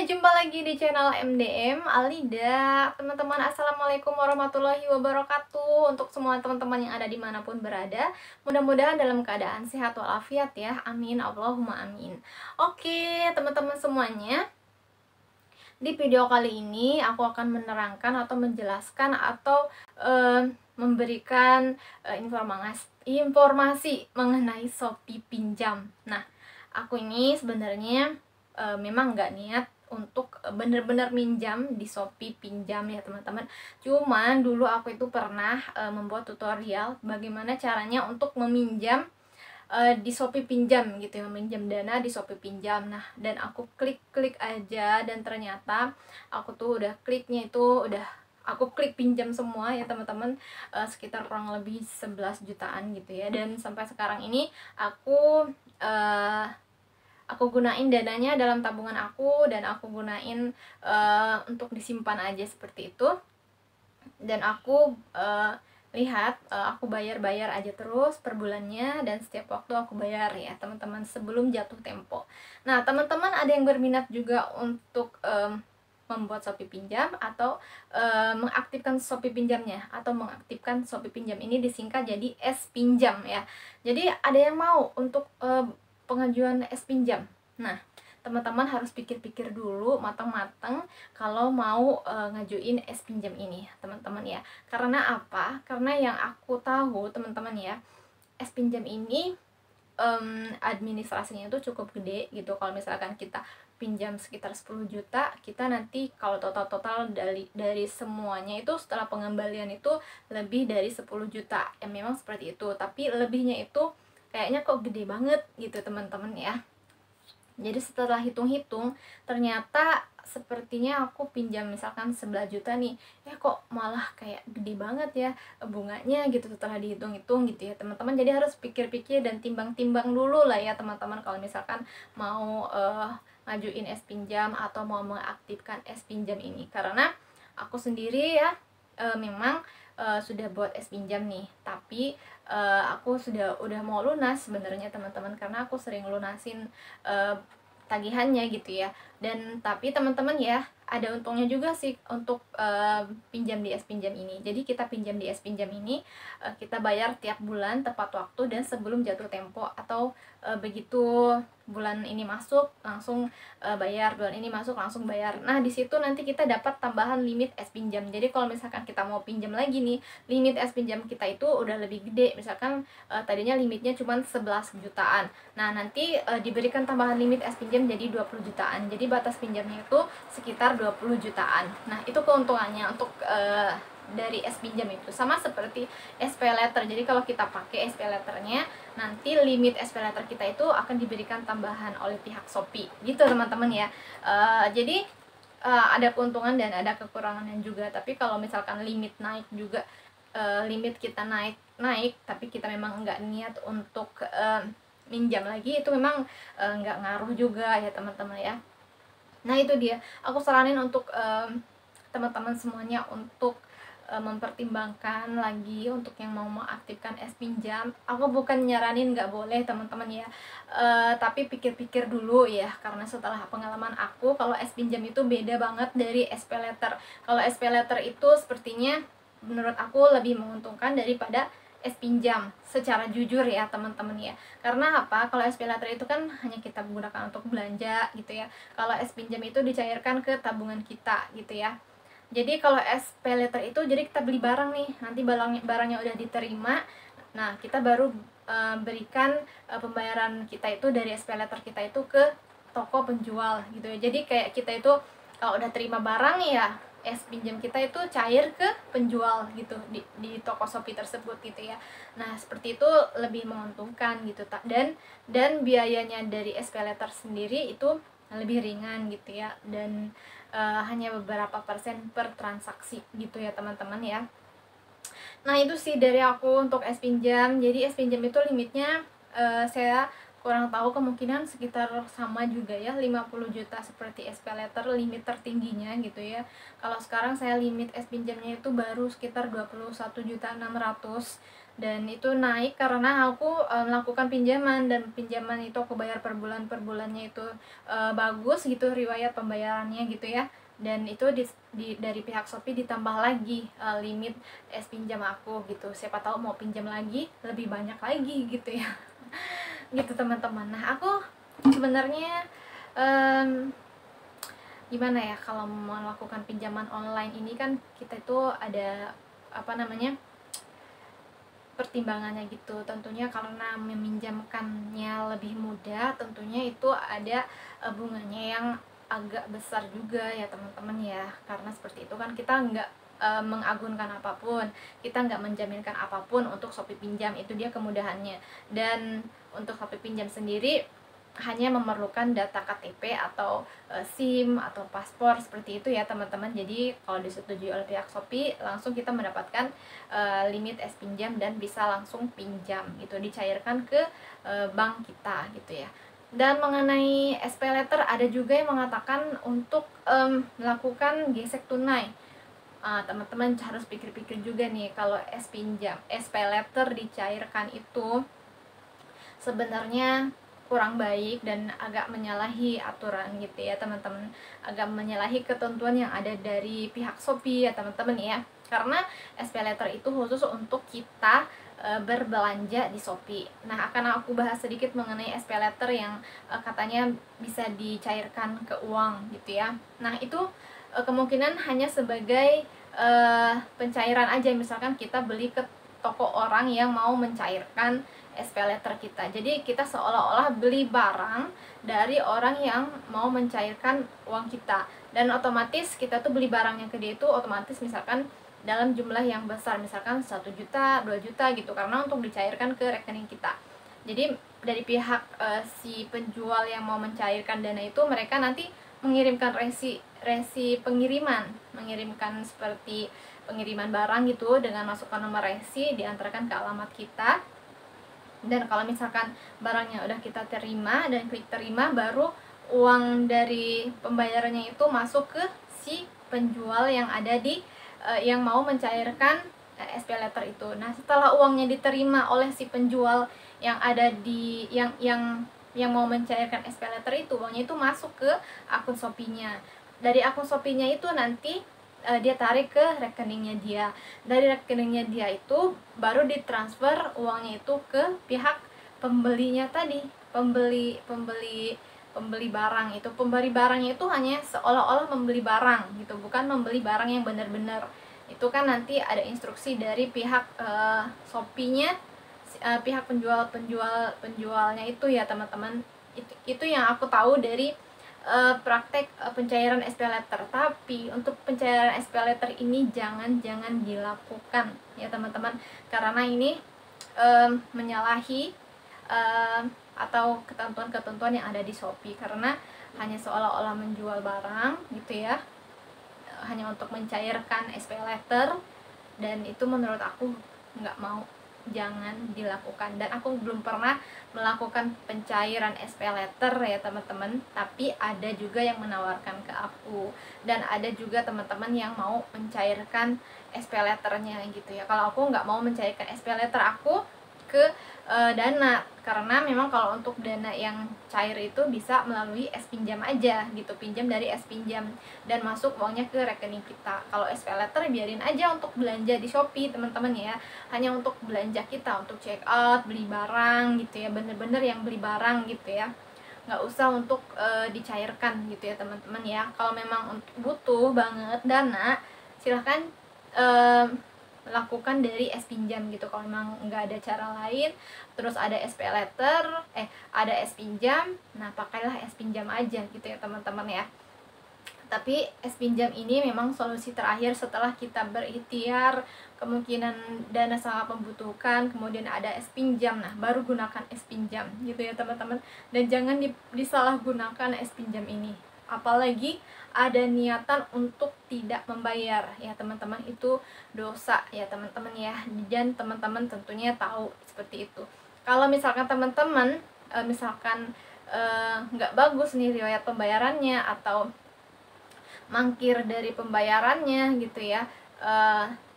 jumpa lagi di channel MDM Alida. Teman-teman, assalamualaikum warahmatullahi wabarakatuh. Untuk semua teman-teman yang ada dimanapun berada, mudah-mudahan dalam keadaan sehat walafiat ya. Amin, Allahumma amin. Oke teman-teman semuanya, di video kali ini aku akan menerangkan atau menjelaskan atau memberikan informasi mengenai Shopee pinjam. Nah, aku ini sebenarnya memang nggak niat untuk bener-bener minjam di Shopee pinjam ya teman-teman. Cuman dulu aku itu pernah membuat tutorial bagaimana caranya untuk meminjam di Shopee pinjam gitu ya, meminjam dana di Shopee pinjam. Nah, dan aku klik aja dan ternyata aku tuh udah kliknya itu aku klik pinjam semua ya teman-teman, sekitar kurang lebih 11 jutaan gitu ya. Dan sampai sekarang ini aku gunain dananya dalam tabungan aku, dan aku gunain untuk disimpan aja seperti itu. Dan aku lihat aku bayar aja terus per bulannya, dan setiap waktu aku bayar ya teman-teman sebelum jatuh tempo. Nah, teman-teman ada yang berminat juga untuk membuat Shopee pinjam atau mengaktifkan Shopee pinjamnya, atau mengaktifkan Shopee pinjam ini disingkat jadi S pinjam ya. Jadi ada yang mau untuk pengajuan S pinjam. Nah, teman-teman harus pikir-pikir dulu matang-matang kalau mau ngajuin S pinjam ini teman-teman ya. Karena apa? Karena yang aku tahu teman-teman ya, S pinjam ini administrasinya itu cukup gede gitu. Kalau misalkan kita pinjam sekitar 10 juta, kita nanti kalau total dari semuanya itu setelah pengembalian itu lebih dari 10 juta. Ya memang seperti itu, tapi lebihnya itu kayaknya kok gede banget gitu teman-teman ya. Jadi setelah hitung-hitung, ternyata sepertinya aku pinjam misalkan 11 juta nih, kok malah kayak gede banget ya bunganya gitu setelah dihitung-hitung gitu ya teman-teman. Jadi harus pikir-pikir dan timbang-timbang dulu lah ya teman-teman kalau misalkan mau ngajuin S pinjam atau mau mengaktifkan S pinjam ini. Karena aku sendiri ya memang sudah buat S pinjam nih, tapi aku udah mau lunas sebenarnya teman-teman, karena aku sering lunasin tagihannya gitu ya. Dan tapi teman-teman ya, ada untungnya juga sih untuk pinjam di S pinjam ini. Jadi kita pinjam di S pinjam ini, kita bayar tiap bulan tepat waktu dan sebelum jatuh tempo, atau begitu bulan ini masuk langsung bayar, bulan ini masuk langsung bayar. Nah, di situ nanti kita dapat tambahan limit S pinjam. Jadi kalau misalkan kita mau pinjam lagi nih, limit S pinjam kita itu udah lebih gede. Misalkan tadinya limitnya cuma 11 jutaan. Nah, nanti diberikan tambahan limit S pinjam jadi 20 jutaan. Jadi batas pinjamnya itu sekitar 20 jutaan. Nah, itu keuntungannya untuk dari S pinjam itu. Sama seperti SP letter. Jadi kalau kita pakai SP letternya, nanti limit SP letter kita itu akan diberikan tambahan oleh pihak Shopee gitu teman-teman ya. Jadi ada keuntungan dan ada kekurangannya juga. Tapi kalau misalkan limit naik juga, limit kita naik tapi kita memang nggak niat untuk minjam lagi, itu memang nggak ngaruh juga ya teman-teman ya. Nah, itu dia, aku saranin untuk teman-teman semuanya untuk mempertimbangkan lagi untuk yang mau mengaktifkan S pinjam. Aku bukan nyaranin nggak boleh teman-teman ya, tapi pikir-pikir dulu ya, karena setelah pengalaman aku, kalau S pinjam itu beda banget dari SP letter. Kalau SP letter itu sepertinya menurut aku lebih menguntungkan daripada S pinjam, secara jujur ya teman-teman ya. Karena apa? Kalau SP letter itu kan hanya kita gunakan untuk belanja gitu ya. Kalau S pinjam itu dicairkan ke tabungan kita gitu ya. Jadi kalau SP letter itu, jadi kita beli barang nih, nanti barangnya udah diterima, nah kita baru berikan pembayaran kita itu dari SP letter kita itu ke toko penjual gitu ya. Jadi kayak kita itu kalau udah terima barang ya, S pinjam kita itu cair ke penjual gitu di toko Shopee tersebut gitu ya. Nah, seperti itu lebih menguntungkan gitu. Dan biayanya dari SP letter sendiri itu lebih ringan gitu ya, dan hanya beberapa persen per transaksi gitu ya teman-teman ya. Nah, itu sih dari aku untuk S pinjam. Jadi S pinjam itu limitnya saya kurang tahu, kemungkinan sekitar sama juga ya, 50 juta seperti SP letter limit tertingginya gitu ya. Kalau sekarang saya limit S pinjamnya itu baru sekitar 21.600.000. dan itu naik karena aku melakukan pinjaman, dan pinjaman itu aku bayar per bulannya itu bagus gitu riwayat pembayarannya gitu ya. Dan itu dari pihak Shopee ditambah lagi limit pinjam aku gitu, siapa tahu mau pinjam lagi lebih banyak lagi gitu ya. Gitu teman-teman. Nah aku sebenarnya gimana ya, kalau melakukan pinjaman online ini kan kita itu ada apa namanya, pertimbangannya gitu. Tentunya karena meminjamkannya lebih mudah, tentunya itu ada bunganya yang agak besar juga ya teman-teman ya. Karena seperti itu kan kita nggak mengagunkan apapun, kita nggak menjaminkan apapun untuk Shopee pinjam, itu dia kemudahannya. Dan untuk Shopee pinjam sendiri hanya memerlukan data KTP atau SIM atau paspor seperti itu ya teman-teman. Jadi kalau disetujui oleh pihak Shopee, langsung kita mendapatkan limit pinjam dan bisa langsung pinjam gitu, dicairkan ke bank kita gitu ya. Dan mengenai SP Letter, ada juga yang mengatakan untuk melakukan gesek tunai. Teman-teman harus pikir-pikir juga nih, kalau SP Letter dicairkan itu sebenarnya kurang baik dan agak menyalahi aturan gitu ya teman-teman, agak menyalahi ketentuan yang ada dari pihak Shopee ya teman-teman ya. Karena SP Letter itu khusus untuk kita berbelanja di Shopee. Nah, akan aku bahas sedikit mengenai SP Letter yang katanya bisa dicairkan ke uang gitu ya. Nah, itu kemungkinan hanya sebagai pencairan aja, misalkan kita beli ke toko orang yang mau mencairkan SP Letter kita. Jadi kita seolah-olah beli barang dari orang yang mau mencairkan uang kita, dan otomatis kita tuh beli barangnya ke dia itu otomatis misalkan dalam jumlah yang besar, misalkan 1 juta, 2 juta gitu, karena untuk dicairkan ke rekening kita. Jadi dari pihak si penjual yang mau mencairkan dana itu, mereka nanti mengirimkan resi mengirimkan seperti pengiriman barang gitu dengan masukkan nomor resi, diantarkan ke alamat kita. Dan kalau misalkan barangnya udah kita terima dan klik terima, baru uang dari pembayarannya itu masuk ke si penjual yang ada di yang mau mencairkan SP Letter itu. Nah, setelah uangnya diterima oleh si penjual yang ada di yang mau mencairkan SP Letter itu, uangnya itu masuk ke akun Shopee-nya. Dari akun Shopee-nya itu nanti dia tarik ke rekeningnya dia. Dari rekeningnya dia itu baru ditransfer uangnya itu ke pihak pembelinya tadi, pembeli barang itu. Pembeli barangnya itu hanya seolah-olah membeli barang gitu, bukan membeli barang yang benar-benar. Itu kan nanti ada instruksi dari pihak Shopee-nya, pihak penjualnya itu ya teman-teman. Itu yang aku tahu dari praktek pencairan SP Letter. Tapi untuk pencairan SP Letter ini jangan dilakukan ya teman-teman, karena ini menyalahi atau ketentuan-ketentuan yang ada di Shopee, karena hanya seolah-olah menjual barang gitu ya, hanya untuk mencairkan SP Letter, dan itu menurut aku nggak mau, jangan dilakukan. Dan aku belum pernah melakukan pencairan SP Letter ya teman-teman, tapi ada juga yang menawarkan ke aku, dan ada juga teman-teman yang mau mencairkan SP Letternya gitu ya. Kalau aku nggak mau mencairkan SP Letter aku ke dana, karena memang kalau untuk dana yang cair itu bisa melalui pinjam aja gitu, pinjam dari pinjam dan masuk uangnya ke rekening kita. Kalau SP Letter biarin aja untuk belanja di Shopee teman-teman ya, hanya untuk belanja kita, untuk check out, beli barang gitu ya, bener-bener yang beli barang gitu ya, nggak usah untuk dicairkan gitu ya teman-teman ya. Kalau memang butuh banget dana, silahkan lakukan dari pinjam gitu. Kalau memang nggak ada cara lain, terus ada SP Letter, ada pinjam, nah pakailah pinjam aja gitu ya teman-teman ya. Tapi pinjam ini memang solusi terakhir setelah kita berikhtiar, kemungkinan dana sangat membutuhkan, kemudian ada pinjam, nah baru gunakan pinjam gitu ya teman-teman. Dan jangan disalahgunakan pinjam ini, apalagi ada niatan untuk tidak membayar ya teman-teman, itu dosa ya teman-teman ya. Dan teman-teman tentunya tahu seperti itu. Kalau misalkan teman-teman misalkan nggak bagus nih riwayat pembayarannya, atau mangkir dari pembayarannya gitu ya,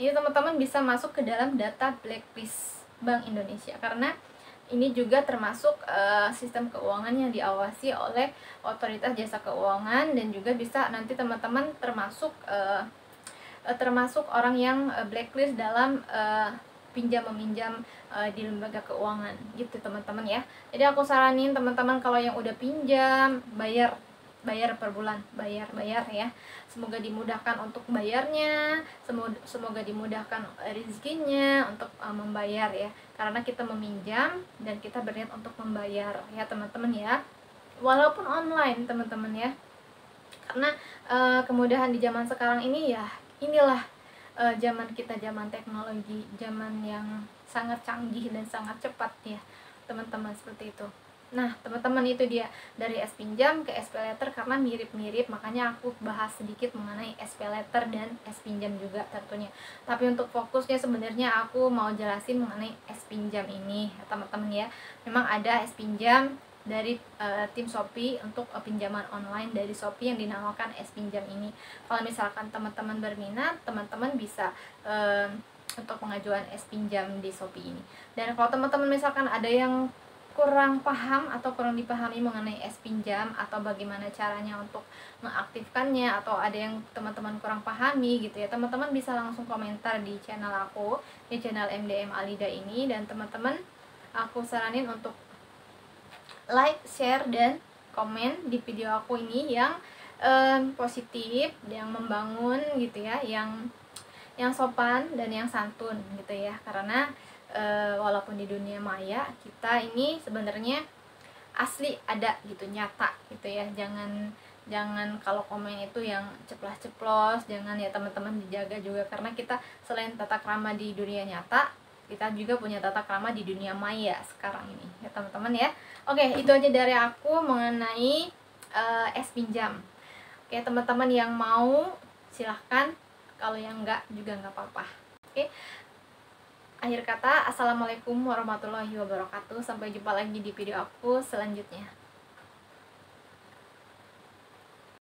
ini teman-teman bisa masuk ke dalam data blacklist Bank Indonesia, karena ini juga termasuk sistem keuangan yang diawasi oleh otoritas jasa keuangan, dan juga bisa nanti teman-teman termasuk orang yang blacklist dalam pinjam meminjam di lembaga keuangan gitu teman-teman ya. Jadi aku saranin teman-teman kalau yang udah pinjam, bayar per bulan, bayar ya. Semoga dimudahkan untuk bayarnya, semoga dimudahkan rezekinya untuk membayar ya, karena kita meminjam dan kita berniat untuk membayar ya teman-teman ya, walaupun online teman-teman ya. Karena kemudahan di zaman sekarang ini ya, inilah zaman kita, zaman teknologi, zaman yang sangat canggih dan sangat cepat ya teman-teman, seperti itu. Nah teman-teman, itu dia dari S-Pinjam ke SPayLater, karena mirip-mirip, makanya aku bahas sedikit mengenai SPayLater dan S-Pinjam juga tentunya. Tapi untuk fokusnya sebenarnya aku mau jelasin mengenai S-Pinjam ini ya teman-teman ya. Memang ada S-Pinjam dari tim Shopee untuk pinjaman online dari Shopee yang dinamakan S-Pinjam ini. Kalau misalkan teman-teman berminat, teman-teman bisa untuk pengajuan S-Pinjam di Shopee ini. Dan kalau teman-teman misalkan ada yang kurang paham atau kurang dipahami mengenai S-Pinjam atau bagaimana caranya untuk mengaktifkannya, atau ada yang teman-teman kurang pahami gitu ya, teman-teman bisa langsung komentar di channel aku, di channel MDM Alida ini, dan teman-teman aku saranin untuk like, share, dan komen di video aku ini yang positif, yang membangun gitu ya, yang sopan dan yang santun gitu ya. Karena walaupun di dunia maya kita ini sebenarnya asli ada gitu, nyata gitu ya. Jangan kalau komen itu yang ceplas-ceplos, jangan ya teman-teman, dijaga juga, karena kita selain tata krama di dunia nyata, kita juga punya tata krama di dunia maya sekarang ini ya teman-teman ya. Oke, itu aja dari aku mengenai S-Pinjam. Oke teman-teman, yang mau silahkan, kalau yang enggak juga nggak apa-apa. Oke, akhir kata, assalamualaikum warahmatullahi wabarakatuh. Sampai jumpa lagi di video aku selanjutnya.